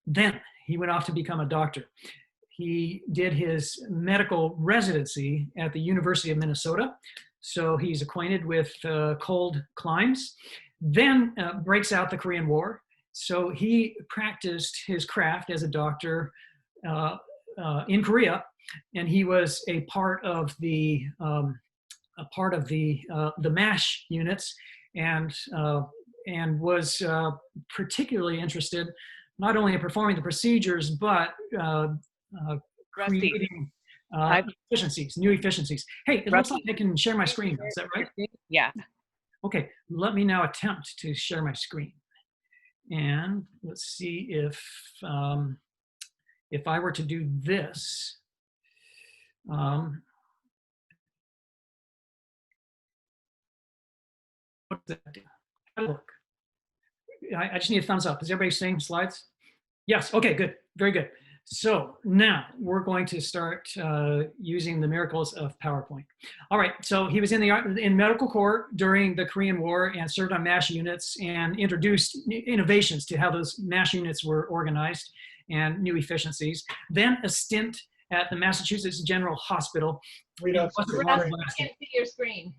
Then he went off to become a doctor. He did his medical residency at the University of Minnesota, so he's acquainted with cold climes. Then breaks out the Korean War, so he practiced his craft as a doctor in Korea, and he was a part of the MASH units, and was particularly interested not only in performing the procedures but creating efficiencies, new efficiencies. Hey, it looks like I can share my screen. Is that right? Yeah. Okay, let me now attempt to share my screen, and let's see if I were to do this. What does that do? Look, I just need a thumbs up. Is everybody seeing slides? Yes. Okay. Good. Very good. So now we're going to start using the miracles of PowerPoint. All right. So he was in medical corps during the Korean War and served on MASH units and introduced innovations to how those MASH units were organized and new efficiencies. Then a stint at the Massachusetts General Hospital. I can't see your screen.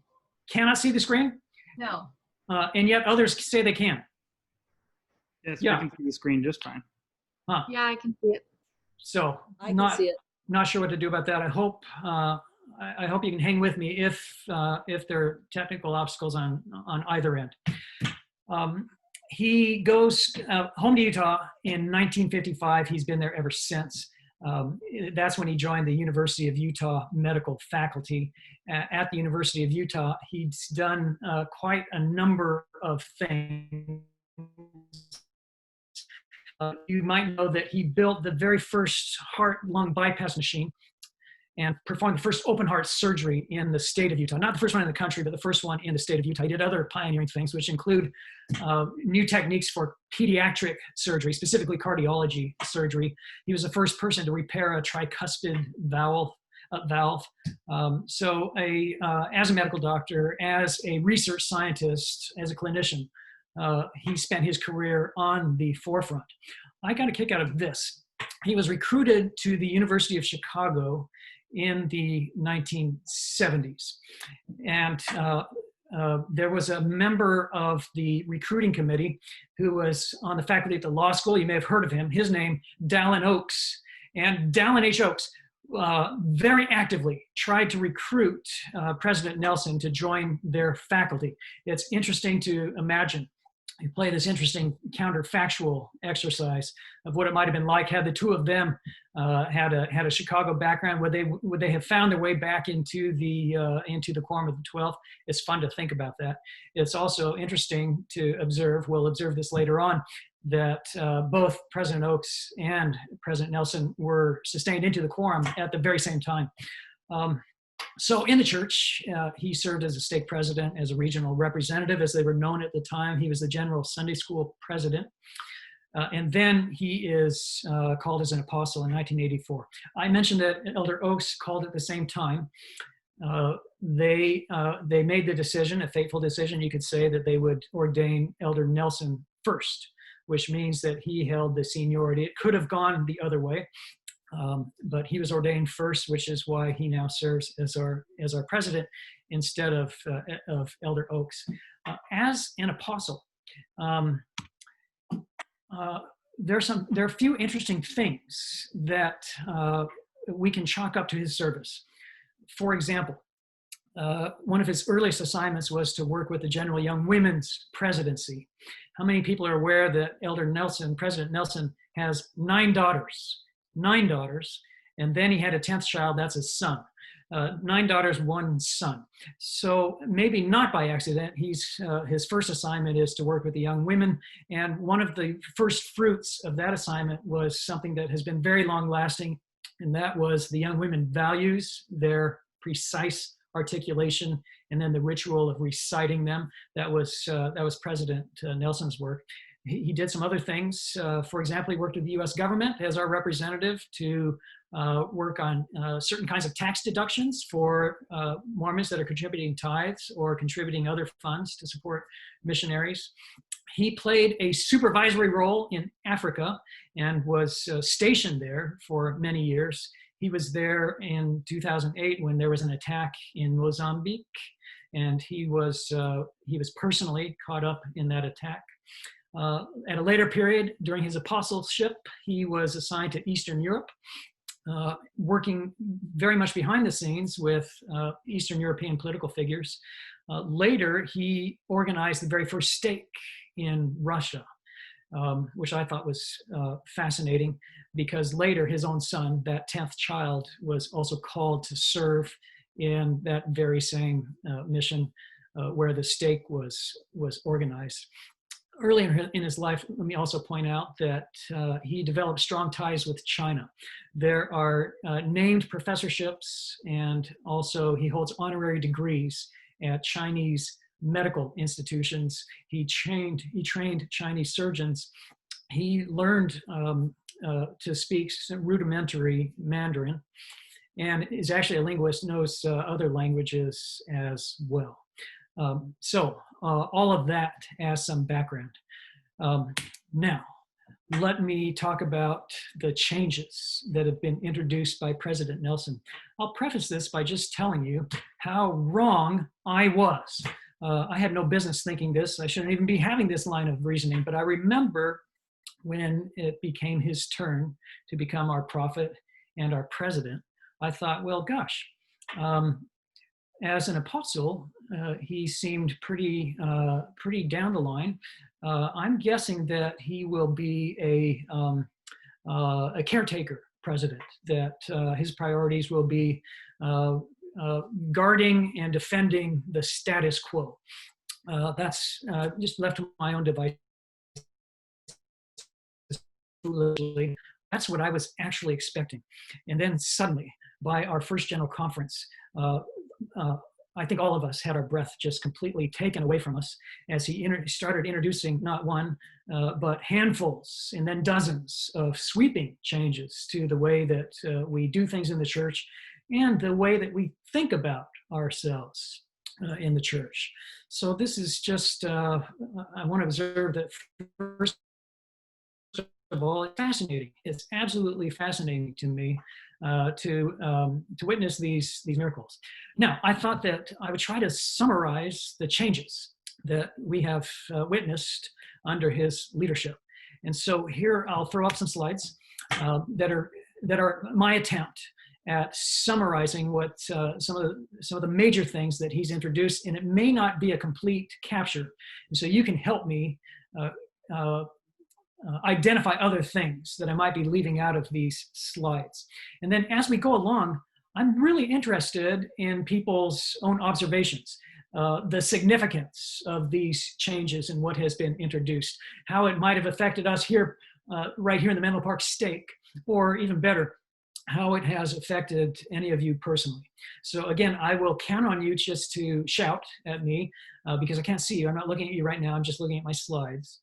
Cannot see the screen? No. And yet others say they can. Yes, yeah. We can see the screen just fine. Huh. Yeah, I can see it. So I can see it. Not sure what to do about that. I hope you can hang with me if there are technical obstacles on either end. He goes home to Utah in 1955. He's been there ever since. That's when he joined the University of Utah medical faculty. At the University of Utah, he's done quite a number of things. You might know that he built the very first heart-lung bypass machine and performed the first open heart surgery in the state of Utah. Not the first one in the country, but the first one in the state of Utah. He did other pioneering things, which include new techniques for pediatric surgery, specifically cardiology surgery. He was the first person to repair a tricuspid valve. So as a medical doctor, as a research scientist, as a clinician, he spent his career on the forefront. I got a kick out of this. He was recruited to the University of Chicago in the 1970s. And there was a member of the recruiting committee who was on the faculty at the law school. You may have heard of him. His name, Dallin Oaks. And Dallin H. Oaks very actively tried to recruit President Nelson to join their faculty. It's interesting to imagine. You play this interesting counterfactual exercise of what it might have been like had the two of them had a Chicago background. Would they have found their way back into the Quorum of the 12? It's fun to think about that. It's also interesting to observe. We'll observe this later on, that both President Oaks and President Nelson were sustained into the Quorum at the very same time. So in the church, he served as a stake president, as a regional representative, as they were known at the time. He was the general Sunday school president. And then he is called as an apostle in 1984. I mentioned that Elder Oaks called at the same time. They made the decision, a fateful decision, you could say, that they would ordain Elder Nelson first, which means that he held the seniority. It could have gone the other way. But he was ordained first, which is why he now serves as our president instead of Elder Oaks. As an apostle, there are a few interesting things that we can chalk up to his service. For example, one of his earliest assignments was to work with the General Young Women's Presidency. How many people are aware that President Nelson, has 9 daughters? 9 daughters, and then he had a 10th child, that's his son. 9 daughters, 1 son. So maybe not by accident, his first assignment is to work with the young women, and one of the first fruits of that assignment was something that has been very long lasting, and that was the young women values, their precise articulation, and then the ritual of reciting them. That was President Nelson's work. he did some other things. For example, he worked with the US government as our representative to work on certain kinds of tax deductions for Mormons that are contributing tithes or contributing other funds to support missionaries. He played a supervisory role in Africa and was stationed there for many years. He was there in 2008 when there was an attack in Mozambique, and he was personally caught up in that attack. At a later period, during his apostleship, he was assigned to Eastern Europe, working very much behind the scenes with Eastern European political figures. Later, he organized the very first stake in Russia, which I thought was fascinating, because later his own son, that 10th child, was also called to serve in that very same mission where the stake was organized. Early in his life, let me also point out that he developed strong ties with China. There are named professorships, and also he holds honorary degrees at Chinese medical institutions. He trained Chinese surgeons. He learned to speak rudimentary Mandarin, and is actually a linguist, knows other languages as well. So all of that as some background. Now, let me talk about the changes that have been introduced by President Nelson. I'll preface this by just telling you how wrong I was. I had no business thinking this. I shouldn't even be having this line of reasoning, but I remember when it became his turn to become our prophet and our president, I thought, well, gosh, as an apostle, he seemed pretty down the line. I'm guessing that he will be a caretaker president, that his priorities will be guarding and defending the status quo. That's just left to my own device. That's what I was actually expecting. And then suddenly, by our first general conference, I think all of us had our breath just completely taken away from us as he started introducing not one, but handfuls and then dozens of sweeping changes to the way that we do things in the church and the way that we think about ourselves in the church. So this is just, I want to observe that first of all, it's fascinating. It's absolutely fascinating to me to witness these miracles. Now, I thought that I would try to summarize the changes that we have witnessed under his leadership. And so here I'll throw up some slides that are my attempt at summarizing what some of the major things that he's introduced, and it may not be a complete capture. And so you can help me identify other things that I might be leaving out of these slides. And then as we go along, I'm really interested in people's own observations, the significance of these changes and what has been introduced, how it might have affected us here, right here in the Menlo Park stake, or even better, how it has affected any of you personally. So again, I will count on you just to shout at me because I can't see you. I'm not looking at you right now. I'm just looking at my slides.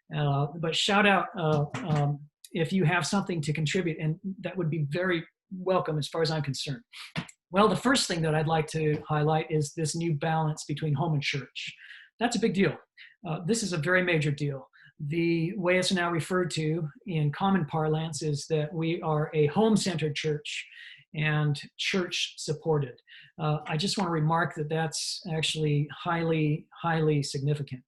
But shout out if you have something to contribute, and that would be very welcome as far as I'm concerned. Well, the first thing that I'd like to highlight is this new balance between home and church. That's a big deal. This is a very major deal. The way it's now referred to in common parlance is that we are a home-centered church and church-supported. I just want to remark that that's actually highly, highly significant.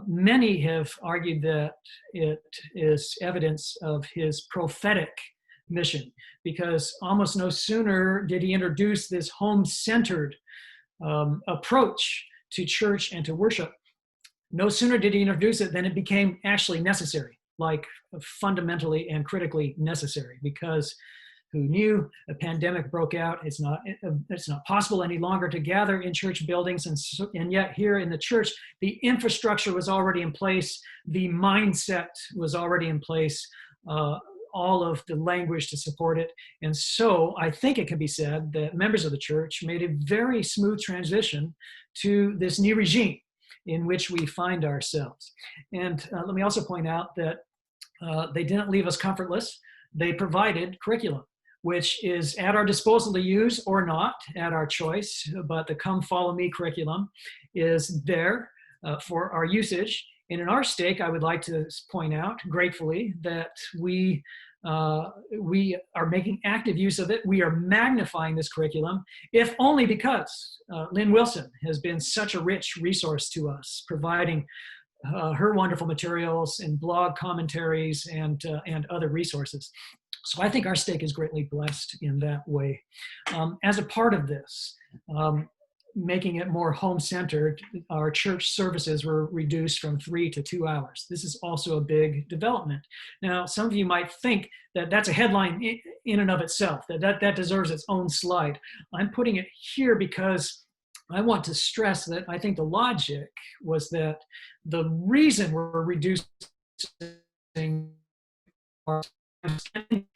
Many have argued that it is evidence of his prophetic mission, because almost no sooner did he introduce this home-centered approach to church and to worship, no sooner did he introduce it than it became actually necessary, like fundamentally and critically necessary, because who knew a pandemic broke out? It's not possible any longer to gather in church buildings, and yet here in the church, the infrastructure was already in place, the mindset was already in place, all of the language to support it. And so I think it can be said that members of the church made a very smooth transition to this new regime. in which we find ourselves. And let me also point out that they didn't leave us comfortless. They provided curriculum, which is at our disposal to use or not at our choice, but the Come Follow Me curriculum is there for our usage. And in our stake, I would like to point out gratefully that we are making active use of it. We are magnifying this curriculum, if only because Lynn Wilson has been such a rich resource to us, providing her wonderful materials and blog commentaries and other resources. So I think our stake is greatly blessed in that way. As a part of this, making it more home-centered, our church services were reduced from 3 to 2 hours. This is also a big development. Now, some of you might think that that's a headline in and of itself, that deserves its own slide. I'm putting it here because I want to stress that I think the logic was that the reason we're reducing our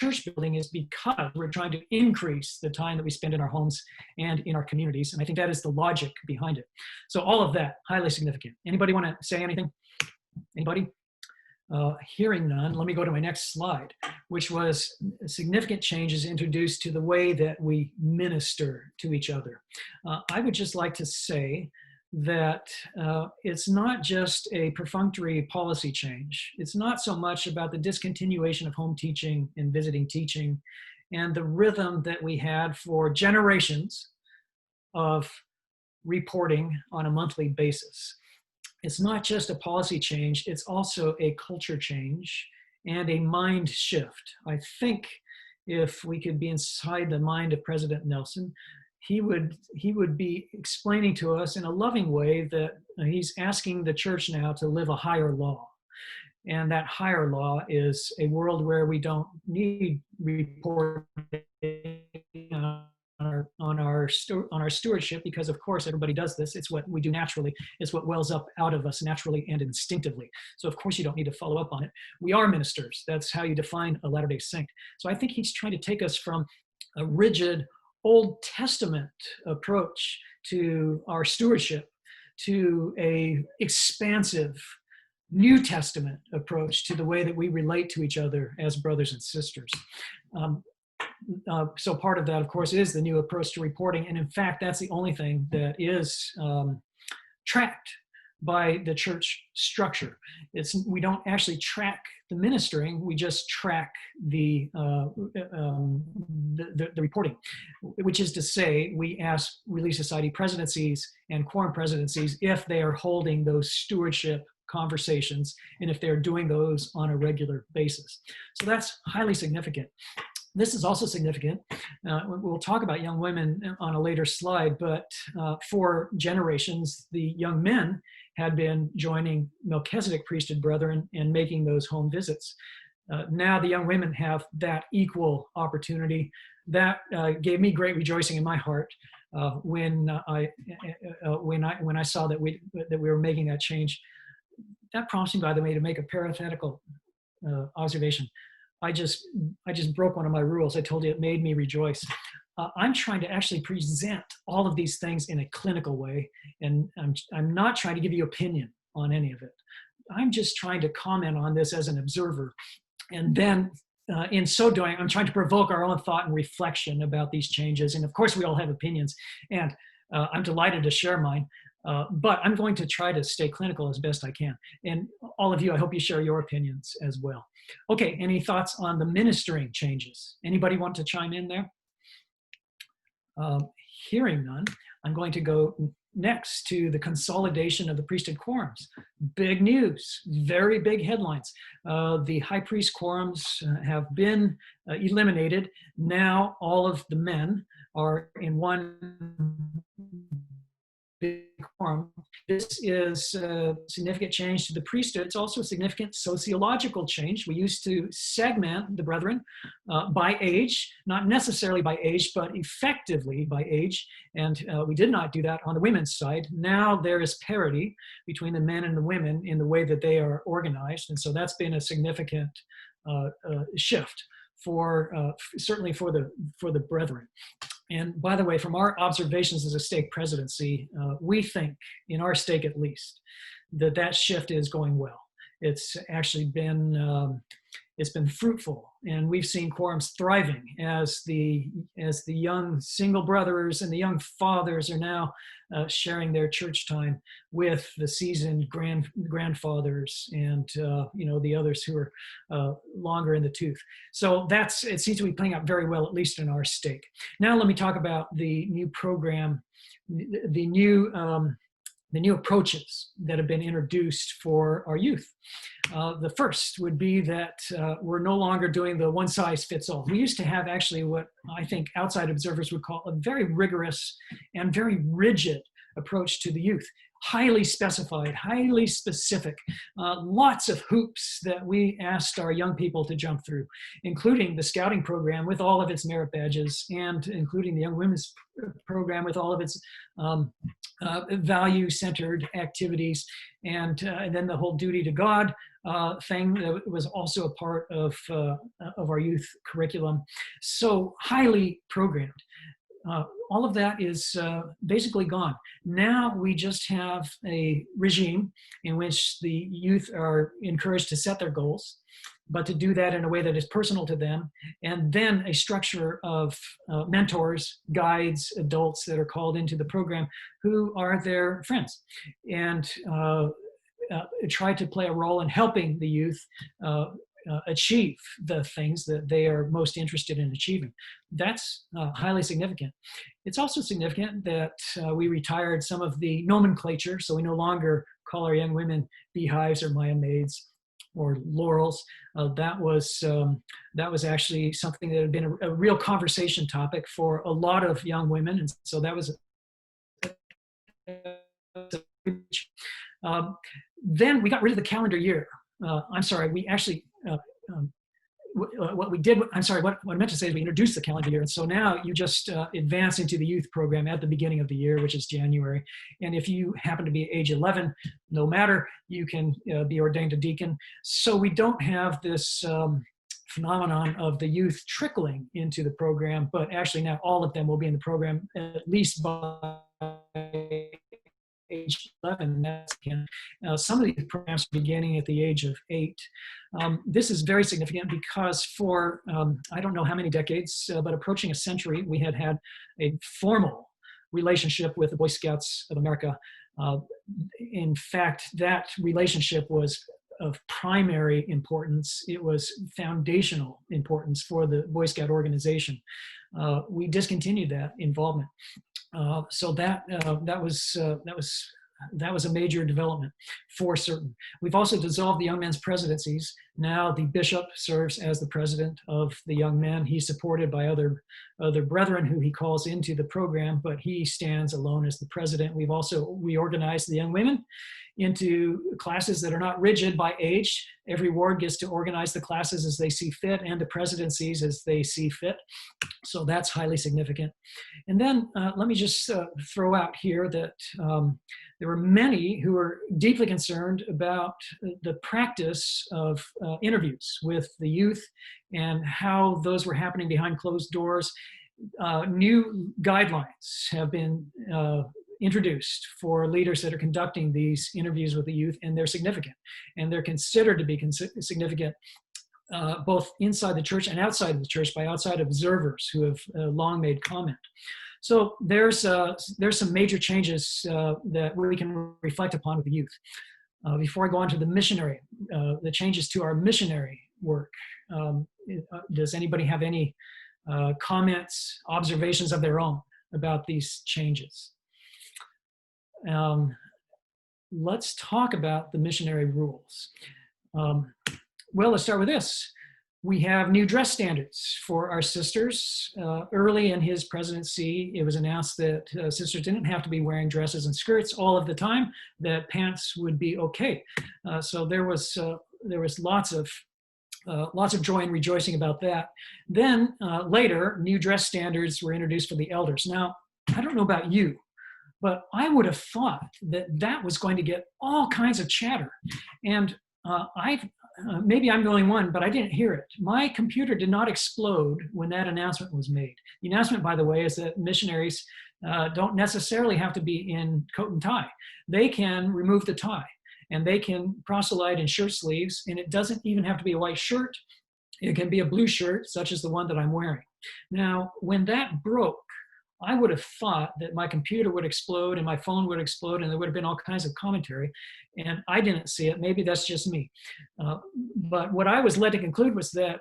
church building is because we're trying to increase the time that we spend in our homes and in our communities. And I think that is the logic behind it. So all of that, highly significant. Anybody want to say anything? Anybody? Hearing none, let me go to my next slide, which was significant changes introduced to the way that we minister to each other. I would just like to say that it's not just a perfunctory policy change. It's not so much about the discontinuation of home teaching and visiting teaching and the rhythm that we had for generations of reporting on a monthly basis. It's not just a policy change, it's also a culture change and a mind shift. I think if we could be inside the mind of President Nelson, he would be explaining to us in a loving way that he's asking the church now to live a higher law. And that higher law is a world where we don't need reporting on our stewardship, because of course everybody does this. It's what we do naturally. It's what wells up out of us naturally and instinctively. So of course you don't need to follow up on it. We are ministers. That's how you define a Latter-day Saint. So I think he's trying to take us from a rigid Old Testament approach to our stewardship to a expansive New Testament approach to the way that we relate to each other as brothers and sisters. So part of that, of course, is the new approach to reporting. And in fact, that's the only thing that is tracked by the church structure. We don't actually track the ministering, we just track the reporting, which is to say, we ask Relief Society presidencies and quorum presidencies if they are holding those stewardship conversations and if they're doing those on a regular basis. So that's highly significant. This is also significant. We'll talk about young women on a later slide, but for generations, the young men had been joining Melchizedek priesthood brethren and making those home visits. Now the young women have that equal opportunity. That gave me great rejoicing in my heart when I saw that we were making that change. That prompts me, by the way, to make a parenthetical observation. I just broke one of my rules. I told you it made me rejoice. I'm trying to actually present all of these things in a clinical way, and I'm not trying to give you opinion on any of it. I'm just trying to comment on this as an observer, and then in so doing, I'm trying to provoke our own thought and reflection about these changes. And of course, we all have opinions, and I'm delighted to share mine. But I'm going to try to stay clinical as best I can. And all of you, I hope you share your opinions as well. Okay, any thoughts on the ministering changes? Anybody want to chime in there? Hearing none, I'm going to go next to the consolidation of the priesthood quorums. Big news, very big headlines. The high priest quorums have been eliminated. Now all of the men are in one big quorum. This is a significant change to the priesthood. It's also a significant sociological change. We used to segment the brethren by age, not necessarily by age, but effectively by age. And we did not do that on the women's side. Now there is parity between the men and the women in the way that they are organized. And so that's been a significant shift for certainly for the brethren. And by the way, from our observations as a stake presidency, we think, in our stake at least, that that shift is going well. It's actually been it's been fruitful, and we've seen quorums thriving as the young single brothers and the young fathers are now sharing their church time with the seasoned grandfathers and the others who are longer in the tooth. So it seems to be playing out very well, at least in our stake. Now let me talk about the new program, the new approaches that have been introduced for our youth. The first would be that we're no longer doing the one-size-fits-all. We used to have actually what I think outside observers would call a very rigorous and very rigid approach to the youth. Highly specified, highly specific, lots of hoops that we asked our young people to jump through, including the scouting program with all of its merit badges, and including the young women's program with all of its value-centered activities, and then the whole duty to God thing that was also a part of our youth curriculum. So highly programmed. All of that is basically gone. Now we just have a regime in which the youth are encouraged to set their goals, but to do that in a way that is personal to them, and then a structure of mentors, guides, adults that are called into the program who are their friends, and try to play a role in helping the youth achieve the things that they are most interested in achieving. That's highly significant. It's also significant that we retired some of the nomenclature, so we no longer call our young women beehives or Maya maids or laurels. That was actually something that had been a real conversation topic for a lot of young women, and so that was then we got rid of the calendar year. I'm sorry, we actually what we did, I'm sorry, what I meant to say is we introduced the calendar year. And so now you just advance into the youth program at the beginning of the year, which is January. And if you happen to be age 11, no matter, you can be ordained a deacon. So we don't have this phenomenon of the youth trickling into the program, but actually now all of them will be in the program at least by age 11. Some of these programs are beginning at the age of 8. This is very significant because for, I don't know how many decades, but approaching a century, we had had a formal relationship with the Boy Scouts of America. In fact, that relationship was of primary importance. It was foundational importance for the Boy Scout organization. We discontinued that involvement. So that was a major development for certain. We've also dissolved the young men's presidencies. Now the bishop serves as the president of the young men. He's supported by other brethren who he calls into the program, but he stands alone as the president. We've also reorganized the young women into classes that are not rigid by age. Every ward gets to organize the classes as they see fit and the presidencies as they see fit. So that's highly significant. And then let me just throw out here that there were many who were deeply concerned about the practice of interviews with the youth and how those were happening behind closed doors. New guidelines have been introduced for leaders that are conducting these interviews with the youth, and they're significant. And they're considered to be significant both inside the church and outside of the church by outside observers who have long made comment. So there's some major changes that we can reflect upon with the youth. Before I go on to the missionary, the changes to our missionary work, does anybody have any comments, observations of their own about these changes? Let's talk about the missionary rules. Well, let's start with this. We have new dress standards for our sisters. Early in his presidency, it was announced that sisters didn't have to be wearing dresses and skirts all of the time, that pants would be okay. So there was lots of joy and rejoicing about that. Then later, new dress standards were introduced for the elders. Now, I don't know about you, but I would have thought that that was going to get all kinds of chatter. And maybe I'm the only one, but I didn't hear it. My computer did not explode when that announcement was made. The announcement, by the way, is that missionaries don't necessarily have to be in coat and tie. They can remove the tie, and they can proselyte in shirt sleeves, and it doesn't even have to be a white shirt. It can be a blue shirt, such as the one that I'm wearing. Now, when that broke, I would have thought that my computer would explode and my phone would explode and there would have been all kinds of commentary, and I didn't see it. Maybe that's just me. But what I was led to conclude was that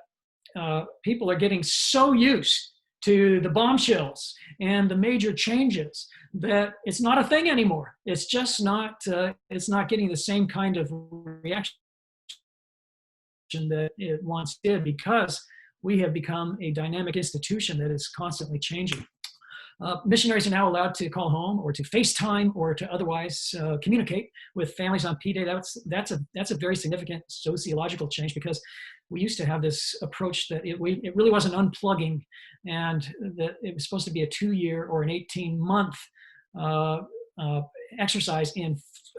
people are getting so used to the bombshells and the major changes that it's not a thing anymore. It's just not, it's not getting the same kind of reaction that it once did, because we have become a dynamic institution that is constantly changing. Missionaries are now allowed to call home or to FaceTime or to otherwise communicate with families on P-Day. That's a very significant sociological change, because we used to have this approach that it really wasn't unplugging, and that it was supposed to be a 2-year or an 18-month exercise in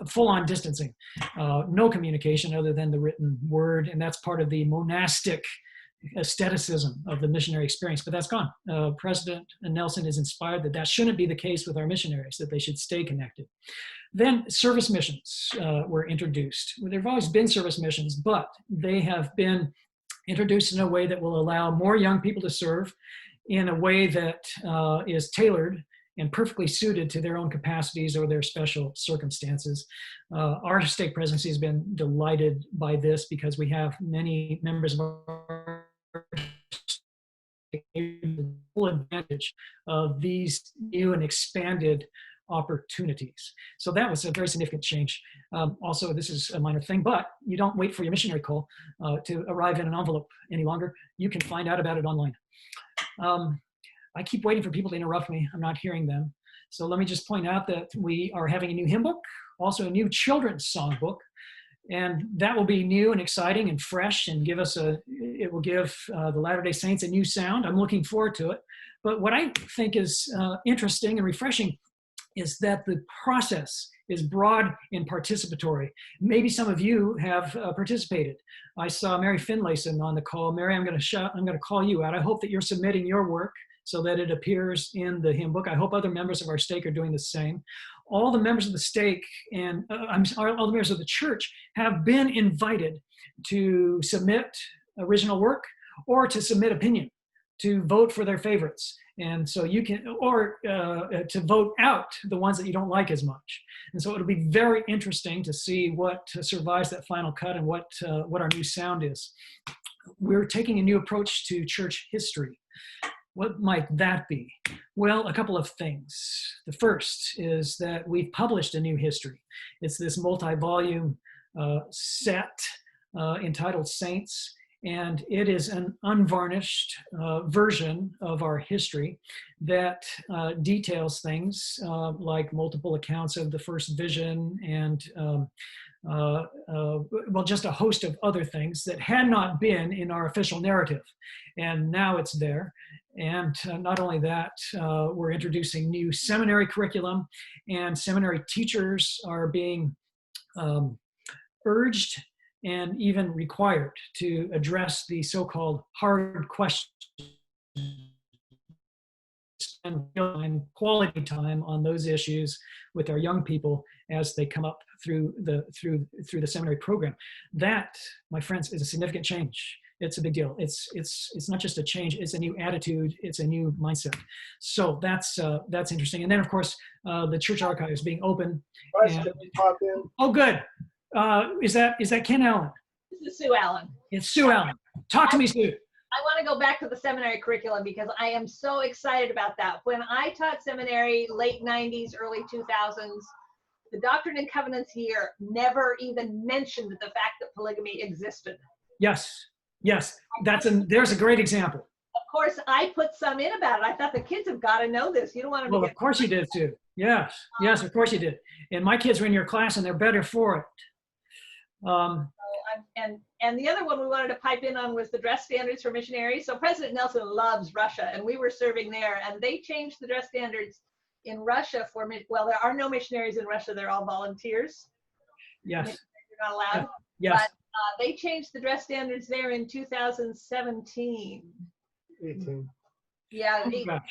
full-on distancing, no communication other than the written word, and that's part of the monastic aestheticism of the missionary experience, but that's gone. President Nelson is inspired that shouldn't be the case with our missionaries, that they should stay connected. Then service missions were introduced. Well, there have always been service missions, but they have been introduced in a way that will allow more young people to serve in a way that is tailored and perfectly suited to their own capacities or their special circumstances. Our stake presidency has been delighted by this, because we have many members of our full advantage of these new and expanded opportunities. So that was a very significant change. Also, this is a minor thing, but you don't wait for your missionary call to arrive in an envelope any longer. You can find out about it online. I keep waiting for people to interrupt me. I'm not hearing them. So let me just point out that we are having a new hymn book, also a new children's songbook, and that will be new and exciting and fresh, and it will give the Latter-day Saints a new sound. I'm looking forward to it. But what I think is interesting and refreshing is that the process is broad and participatory. Maybe some of you have participated. I saw Mary Finlayson on the call. Mary, I'm going to call you out. I hope that you're submitting your work so that it appears in the hymn book. I hope other members of our stake are doing the same. All the members of the stake and all the members of the church have been invited to submit original work or to submit opinion, to vote for their favorites. And so you can, or to vote out the ones that you don't like as much. And so it'll be very interesting to see what survives that final cut and what our new sound is. We're taking a new approach to church history. What might that be? Well, a couple of things. The first is that we've published a new history. It's this multi-volume set entitled Saints, and it is an unvarnished version of our history that details things like multiple accounts of the first vision and well, just a host of other things that had not been in our official narrative. And now it's there. And not only that, we're introducing new seminary curriculum, and seminary teachers are being urged and even required to address the so-called hard questions, spend quality time on those issues with our young people as they come up through the seminary program. That, my friends, is a significant change. It's a big deal. It's not just a change, it's a new attitude, it's a new mindset. So that's interesting. And then of course, the church archive is being open. And, oh, good. Is that Ken Allen? This is Sue Allen. It's Sue Allen. Talk to me, Sue. I want to go back to the seminary curriculum because I am so excited about that. When I taught seminary late 90s, early 2000s, the Doctrine and Covenants here never even mentioned the fact that polygamy existed. Yes. There's a great example. Of course, I put some in about it. I thought the kids have got to know this. You don't want to. Well, of course you did too. Yes, of course you did. And my kids were in your class, and they're better for it. And the other one we wanted to pipe in on was the dress standards for missionaries. So President Nelson loves Russia, and we were serving there, and they changed the dress standards in Russia well, there are no missionaries in Russia. They're all volunteers. Yes. You're not allowed. Yes. They changed the dress standards there in 2017. 18. Yeah, Oh, gosh.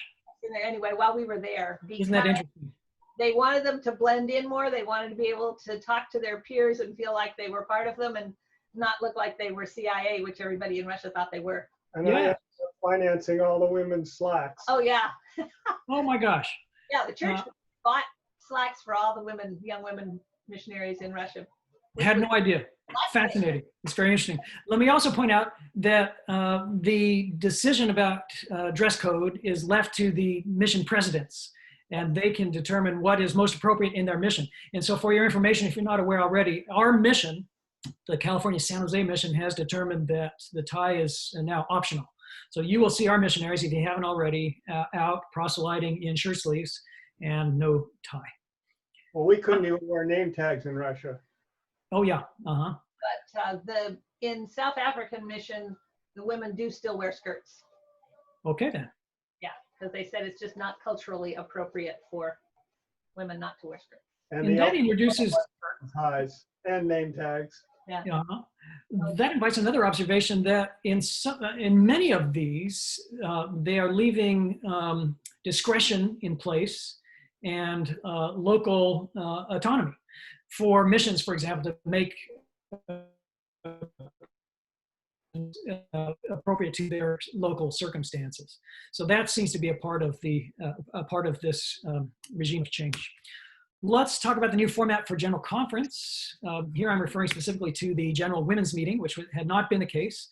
anyway, while we were there, Isn't that because interesting? they wanted them to blend in more. They wanted to be able to talk to their peers and feel like they were part of them and not look like they were CIA, which everybody in Russia thought they were. And Yeah. I ended up financing all the women's slacks. Oh, yeah. Oh my gosh. Yeah, the church bought slacks for all the women, young women missionaries in Russia. Had no idea. Fascinating. It's very interesting. Let me also point out that the decision about dress code is left to the mission presidents, and they can determine what is most appropriate in their mission. And so for your information, if you're not aware already, our mission, the California San Jose mission, has determined that the tie is now optional. So you will see our missionaries, if you haven't already, out proselyting in shirt sleeves and no tie. Well, we couldn't even wear name tags in Russia. Oh yeah, uh-huh. But in South African mission, the women do still wear skirts. Okay then. Yeah, because they said it's just not culturally appropriate for women not to wear skirts. And that introduces ties and name tags. Yeah. That invites another observation that in many of these, they are leaving discretion in place and local autonomy for missions, for example, to make appropriate to their local circumstances. So that seems to be a part of this regime of change. Let's talk about the new format for General Conference. Here I'm referring specifically to the General Women's Meeting, which had not been the case.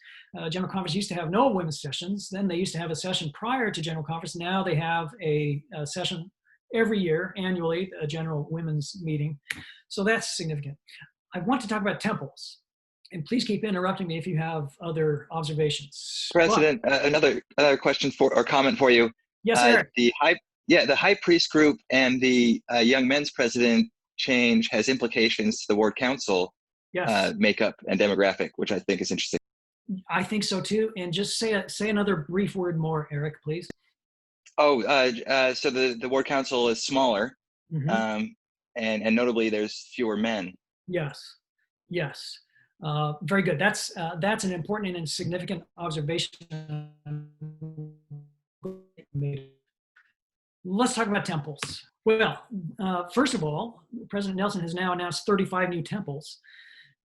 General Conference used to have no women's sessions. Then they used to have a session prior to General Conference. Now they have a session every year, annually, a General Women's Meeting. So that's significant. I want to talk about temples. And please keep interrupting me if you have other observations. President, another question or comment for you. Yes, Eric. The high priest group and the young men's president change has implications to the ward council makeup and demographic, which I think is interesting. I think so too. And just say another brief word more, Eric, please. Oh, so the ward council is smaller, and notably there's fewer men. Yes, yes. Very good. That's an important and significant observation. Let's talk about temples. Well, first of all, President Nelson has now announced 35 new temples,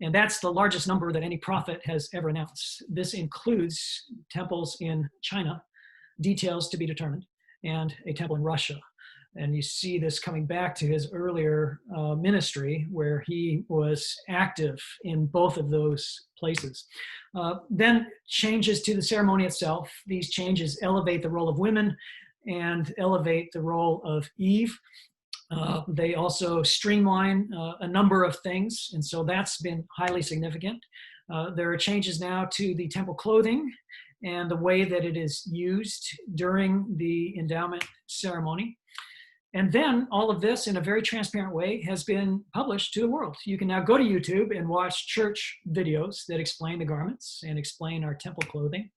and that's the largest number that any prophet has ever announced. This includes temples in China, details to be determined, and a temple in Russia. And you see this coming back to his earlier ministry, where he was active in both of those places. Then changes to the ceremony itself. These changes elevate the role of women and elevate the role of Eve. They also streamline a number of things, and so that's been highly significant. There are changes now to the temple clothing and the way that it is used during the endowment ceremony. And then all of this, in a very transparent way, has been published to the world. You can now go to YouTube and watch church videos that explain the garments and explain our temple clothing.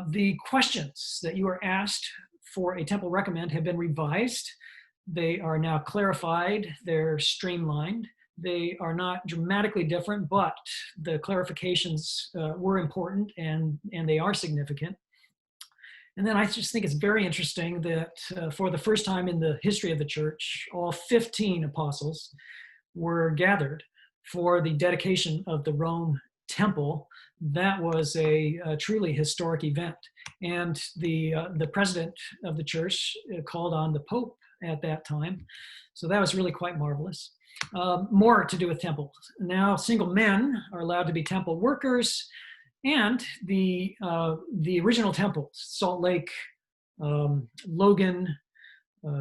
The questions that you are asked for a temple recommend have been revised. They are now clarified. They're streamlined. They are not dramatically different, but the clarifications were important and they are significant. And then I just think it's very interesting that for the first time in the history of the church, all 15 apostles were gathered for the dedication of the Rome temple. That was a truly historic event. And the president of the church called on the Pope at that time. So that was really quite marvelous. More to do with temples. Now single men are allowed to be temple workers. And the original temples, Salt Lake, Logan,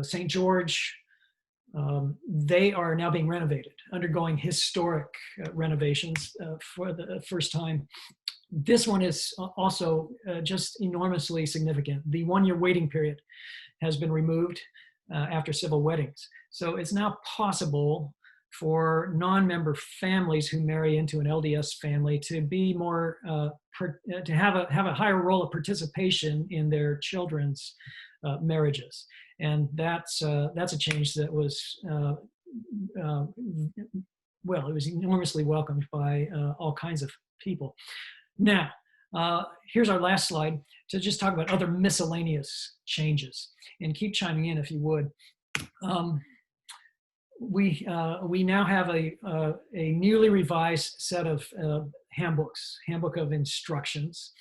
St. George, they are now being renovated, undergoing historic renovations for the first time. This one is also just enormously significant. The one-year waiting period has been removed after civil weddings. So it's now possible for non-member families who marry into an LDS family to be more, to have a higher role of participation in their children's marriages. And that's a change that was well, it was enormously welcomed by all kinds of people. Now, here's our last slide to just talk about other miscellaneous changes, and keep chiming in if you would. We now have a newly revised set of handbooks, handbook of instructions.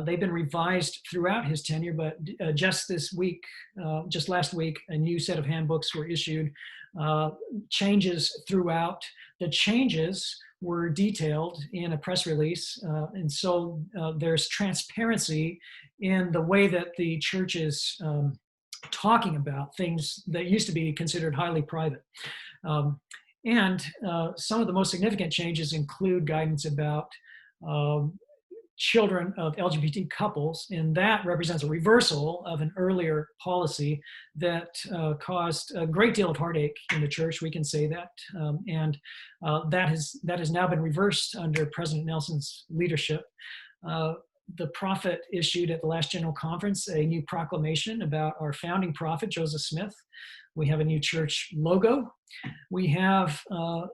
They've been revised throughout his tenure, but just last week, a new set of handbooks were issued. Changes throughout. The changes were detailed in a press release, and so there's transparency in the way that the church is talking about things that used to be considered highly private. And some of the most significant changes include guidance about children of LGBT couples, and that represents a reversal of an earlier policy that caused a great deal of heartache in the church. We can say that, and that has now been reversed under President Nelson's leadership. The prophet issued at the last General Conference a new proclamation about our founding prophet, Joseph Smith. We have a new church logo. We have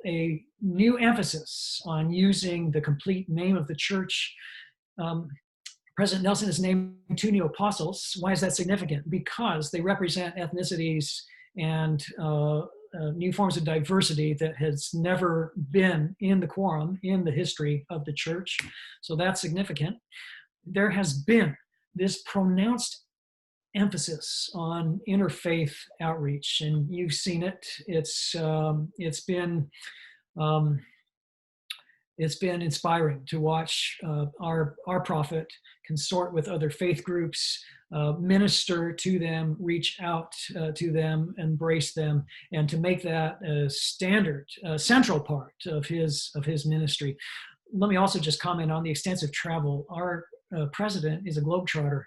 a new emphasis on using the complete name of the church. President Nelson has named 2 new apostles. Why is that significant? Because they represent ethnicities and new forms of diversity that has never been in the quorum in the history of the church. So that's significant. There has been this pronounced emphasis on interfaith outreach, and you've seen it. It's been inspiring to watch our prophet consort with other faith groups, minister to them, reach out to them, embrace them, and to make that a standard, central part of his ministry. Let me also just comment on the extensive travel. Our president is a globetrotter.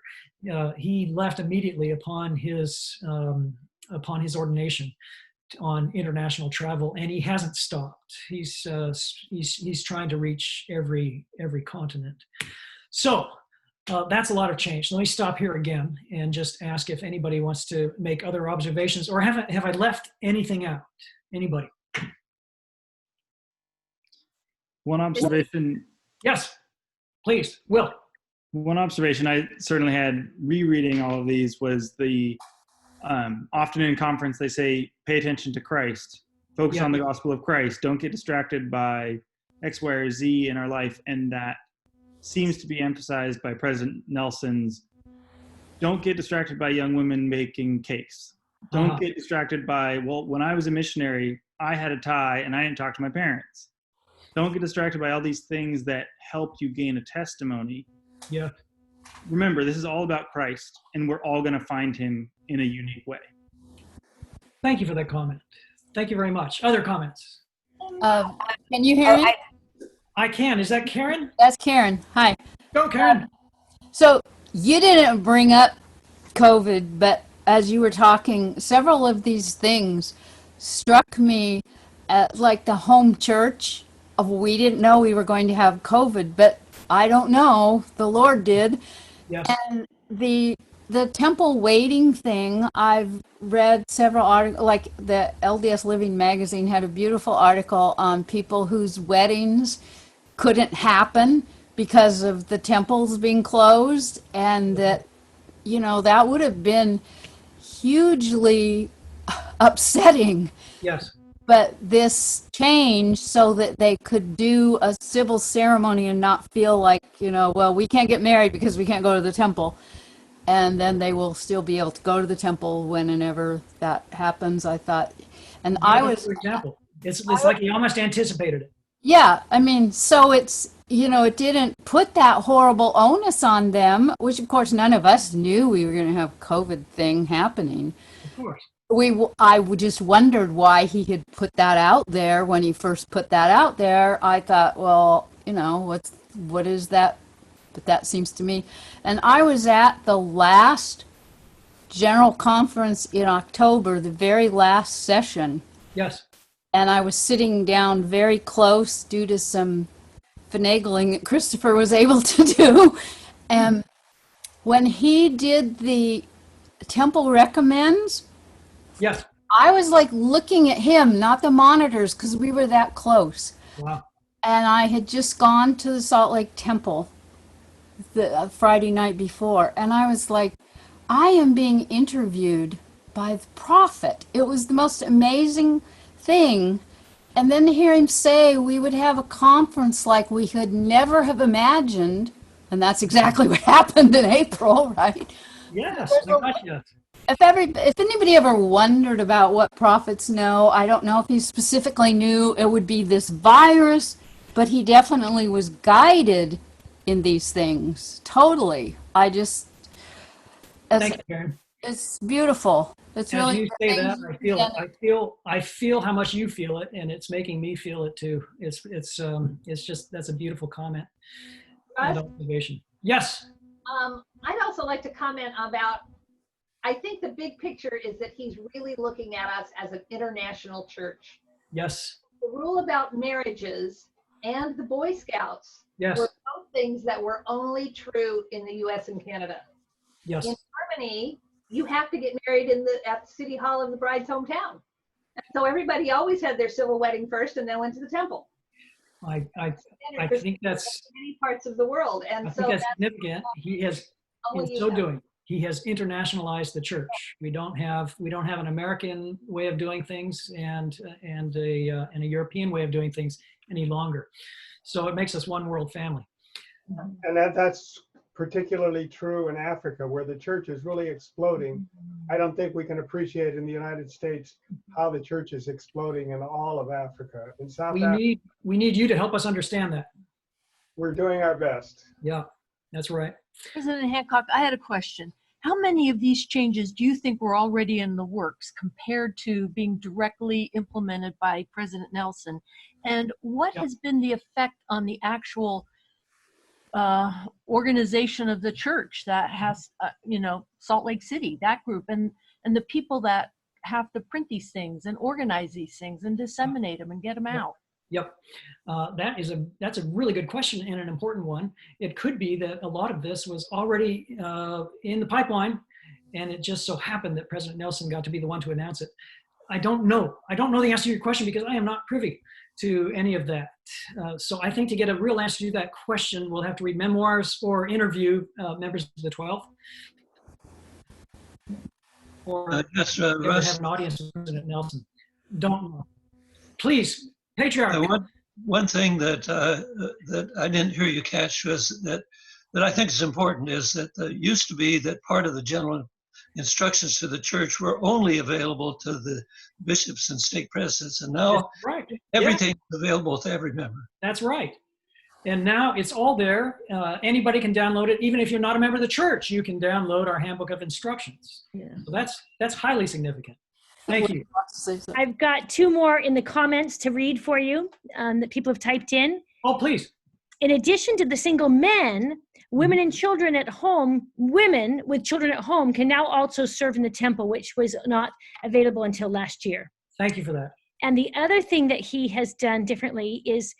He left immediately upon his ordination on international travel, and he hasn't stopped. He's trying to reach every continent. So that's a lot of change. Let me stop here again and just ask if anybody wants to make other observations, or have I left anything out? Anybody? One observation. Yes, please, Will. One observation I certainly had rereading all of these was the often in conference they say pay attention to Christ, focus on the gospel of Christ, don't get distracted by X, Y, or Z in our life. And that seems to be emphasized by President Nelson's don't get distracted by young women making cakes. Don't get distracted by, well, when I was a missionary, I had a tie and I didn't talk to my parents. Don't get distracted by all these things that helped you gain a testimony. Yeah. Remember, this is all about Christ, and we're all going to find him in a unique way. Thank you for that comment. Thank you very much. Other comments? Can you hear me? I can. Is that Karen? That's Karen. Hi. Go, Karen. So you didn't bring up COVID, but as you were talking, several of these things struck me like the home church. We didn't know we were going to have COVID, but I don't know. The Lord did. Yes. And the temple waiting thing, I've read several articles, like the LDS Living magazine had a beautiful article on people whose weddings couldn't happen because of the temples being closed, and that, that would have been hugely upsetting. Yes. But this changed so that they could do a civil ceremony and not feel like, well, we can't get married because we can't go to the temple. And then they will still be able to go to the temple whenever that happens, I thought. And For example, it's like he almost anticipated it. Yeah, I mean, so it's, it didn't put that horrible onus on them, which of course none of us knew we were going to have COVID thing happening. Of course. I just wondered why he had put that out there. When he first put that out there, I thought, well, what is that? But that seems to me. And I was at the last General Conference in October, the very last session. Yes. And I was sitting down very close due to some finagling that Christopher was able to do. And when he did the temple recommends, yes, I was like looking at him, not the monitors, because we were that close. Wow. And I had just gone to the Salt Lake Temple the Friday night before, and I was like, I am being interviewed by the prophet. It was the most amazing thing. And then to hear him say we would have a conference like we could never have imagined, and that's exactly what happened in April, right? Yes, my gosh, yes. If anybody ever wondered about what prophets know, I don't know if he specifically knew it would be this virus, but he definitely was guided in these things. Totally. Thank you, Karen. It's beautiful. It's As really you say that, I feel how much you feel it, and it's making me feel it too. It's just, that's a beautiful comment and observation. Yes. I'd also like to comment about, I think the big picture is that he's really looking at us as an international church. Yes. The rule about marriages and the Boy Scouts Yes. were both things that were only true in the US and Canada. Yes. In Germany, you have to get married at the city hall of the bride's hometown. And so everybody always had their civil wedding first and then went to the temple. I think that's many parts of the world, and I so think that's significant. He has, in only so you doing, he has internationalized the church. We don't have an American way of doing things and a European way of doing things any longer. So it makes us one world family. And that's particularly true in Africa, where the church is really exploding. I don't think we can appreciate in the United States how the church is exploding in all of Africa. In South Africa, We need you to help us understand that. we're doing our best. Yeah, that's right. President Hancock, I had a question. How many of these changes do you think were already in the works compared to being directly implemented by President Nelson? And what has been the effect on the actual organization of the church that has, Salt Lake City, that group, and the people that have to print these things and organize these things and disseminate them and get them out? Yep, that's a really good question and an important one. It could be that a lot of this was already in the pipeline, and it just so happened that President Nelson got to be the one to announce it. I don't know the answer to your question because I am not privy to any of that. So I think to get a real answer to that question, we'll have to read memoirs or interview members of the 12th. Or Russ, have an audience with President Nelson. Don't know. Please, Patriarch. One thing that I didn't hear you catch was that I think is important is that it used to be that part of the general instructions to the church were only available to the bishops and stake presidents, and now everything is available to every member. That's right. And now it's all there. Anybody can download it. Even if you're not a member of the church, you can download our handbook of instructions. Yeah. So that's highly significant. Thank you. I've got two more in the comments to read for you that people have typed in. Oh, please. In addition to the single men, women and children at home, women with children at home can now also serve in the temple, which was not available until last year. Thank you for that. And the other thing that he has done differently is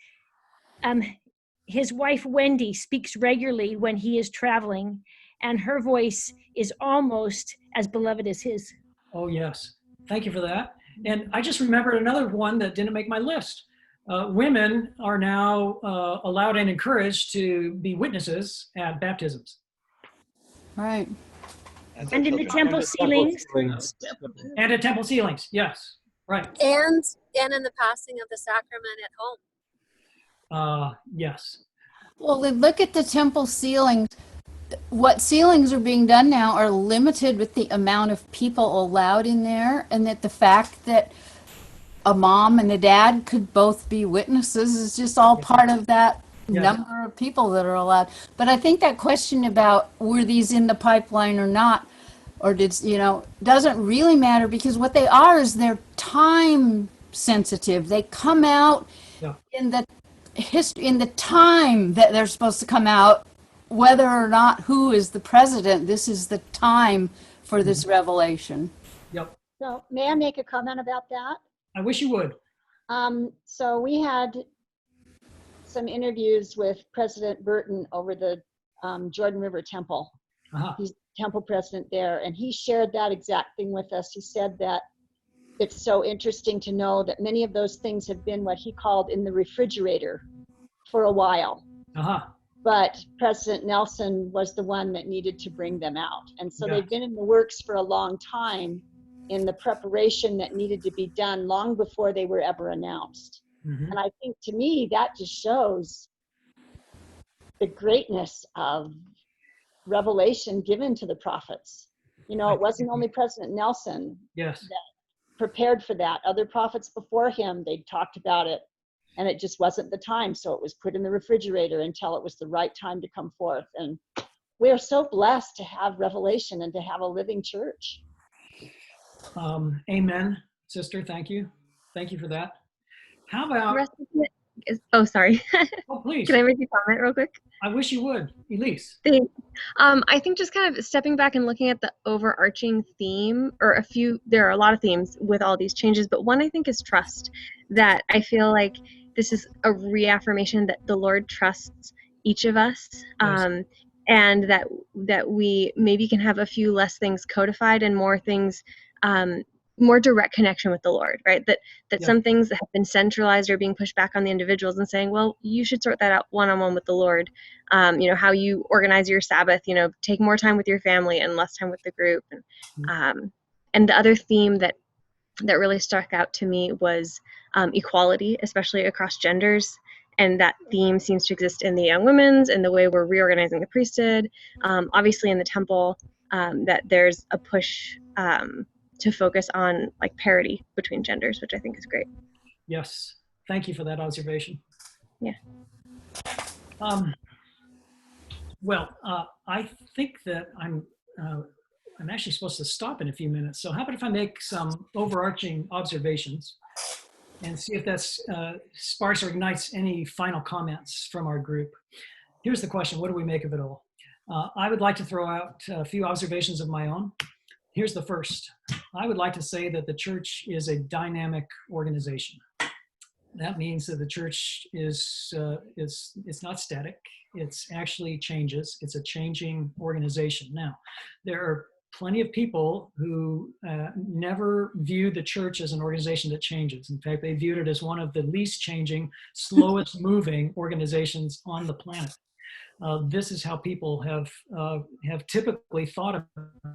his wife, Wendy, speaks regularly when he is traveling, and her voice is almost as beloved as his. Oh, yes. Thank you for that. And I just remembered another one that didn't make my list. Women are now allowed and encouraged to be witnesses at baptisms. Right. And in the temple ceilings. And at temple ceilings, yes. Right. And in the passing of the sacrament at home. Yes. Well, look at the temple ceilings. What ceilings are being done now are limited with the amount of people allowed in there, and that the fact that a mom and a dad could both be witnesses is just all part of that number of people that are allowed. But I think that question about were these in the pipeline or not, or doesn't really matter, because what they are is they're time sensitive. They come out in the history, in the time that they're supposed to come out, whether or not who is the president. This is the time for this revelation. Yep. So may I make a comment about that? I wish you would. So we had some interviews with President Burton over the Jordan River Temple. He's temple president there, and he shared that exact thing with us. He said that it's so interesting to know that many of those things have been what he called in the refrigerator for a while. Uh-huh. But President Nelson was the one that needed to bring them out. And so Yeah. they've been in the works for a long time in the preparation that needed to be done long before they were ever announced. Mm-hmm. And I think to me, that just shows the greatness of revelation given to the prophets. You know, it wasn't only President Nelson Yes. that prepared for that. Other prophets before him, they talked about it, and it just wasn't the time. So it was put in the refrigerator until it was the right time to come forth. And we are so blessed to have revelation and to have a living church. Amen, sister. Thank you. Thank you for that. How about? Oh, sorry. Oh, please. Can I make a comment real quick? I wish you would, Elise. Thanks. I think just kind of stepping back and looking at the overarching theme, or there are a lot of themes with all these changes, but one I think is trust. That I feel like this is a reaffirmation that the Lord trusts each of us, Yes. and that we maybe can have a few less things codified and more things, more direct connection with the Lord, right? That Yeah. some things that have been centralized are being pushed back on the individuals and saying, well, you should sort that out one-on-one with the Lord. How you organize your Sabbath, take more time with your family and less time with the group. And the other theme that really stuck out to me was equality, especially across genders. And that theme seems to exist in the young women's and the way we're reorganizing the priesthood. Obviously in the temple, that there's a push to focus on like parity between genders, which I think is great. Yes. Thank you for that observation. Yeah. Well, I think that I'm actually supposed to stop in a few minutes. So how about if I make some overarching observations and see if that's sparks or ignites any final comments from our group. Here's the question: what do we make of it all? I would like to throw out a few observations of my own. Here's the first. I would like to say that the church is a dynamic organization. That means that the church is not static. It's actually changes. It's a changing organization. Now, there are plenty of people who never view the church as an organization that changes. In fact, they viewed it as one of the least changing, slowest moving organizations on the planet. This is how people have typically thought